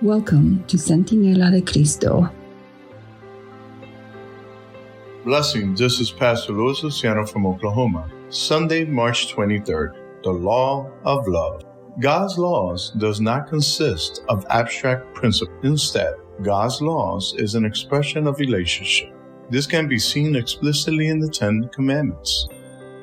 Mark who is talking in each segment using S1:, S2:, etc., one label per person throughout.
S1: Welcome to Centinela de Cristo.
S2: Blessings, this is Pastor Luis Luciano from Oklahoma. Sunday, March 23rd, the Law of Love. God's laws does not consist of abstract principles. Instead, God's laws is an expression of relationship. This can be seen explicitly in the Ten Commandments.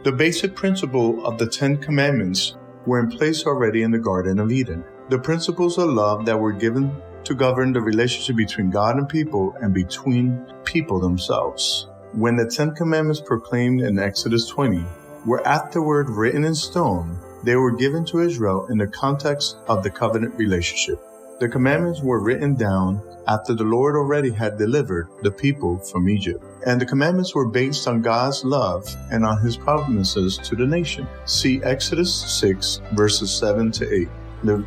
S2: The basic principle of the Ten Commandments were in place already in the Garden of Eden. The principles of love that were given to govern the relationship between God and between people themselves. When the Ten Commandments proclaimed in Exodus 20 were afterward written in stone, they were given to Israel in the context of the covenant relationship. The commandments were written down after the Lord already had delivered the people from Egypt. And the commandments were based on God's love and on His promises to the nation. See Exodus 6, verses 7 to 8.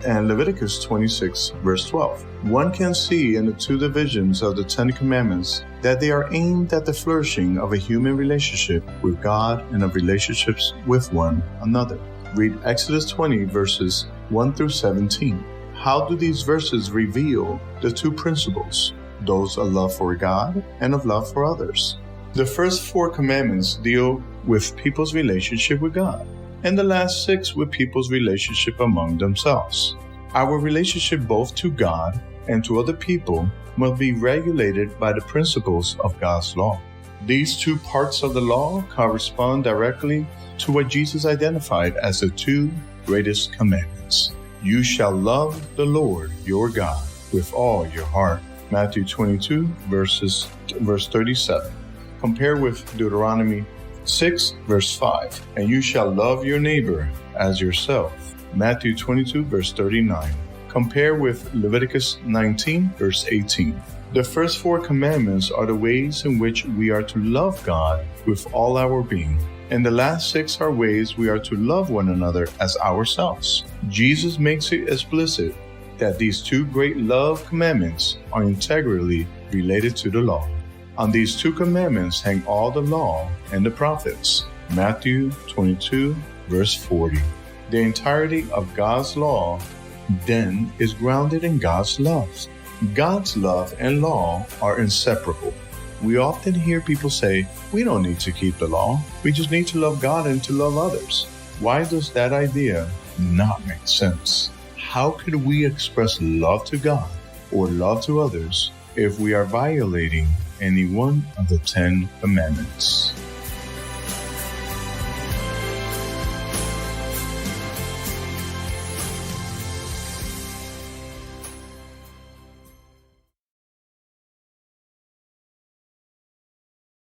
S2: And Leviticus 26, verse 12. One can see in the two divisions of the Ten Commandments that they are aimed at the flourishing of a human relationship with God and of relationships with one another. Read Exodus 20, verses 1 through 17. How do these verses reveal the two principles, those of love for God and of love for others? The first 4 commandments deal with people's relationship with God, and the last 6 with people's relationship among themselves. Our relationship both to God and to other people must be regulated by the principles of God's law. These 2 parts of the law correspond directly to what Jesus identified as the 2 greatest commandments. You shall love the Lord your God with all your heart. Matthew 22, verse 37. Compare with Deuteronomy 6, verse 5. And you shall love your neighbor as yourself. Matthew 22, verse 39. Compare with Leviticus 19, verse 18. The first 4 commandments are the ways in which we are to love God with all our being. And the last 6 are ways we are to love one another as ourselves. Jesus makes it explicit that these 2 great love commandments are integrally related to the law. On these 2 commandments hang all the law and the prophets. Matthew 22, verse 40. The entirety of God's law, then, is grounded in God's love. God's love and law are inseparable. We often hear people say, we don't need to keep the law. We just need to love God and to love others. Why does that idea not make sense? How could we express love to God or love to others if we are violating any one of the 10 Commandments?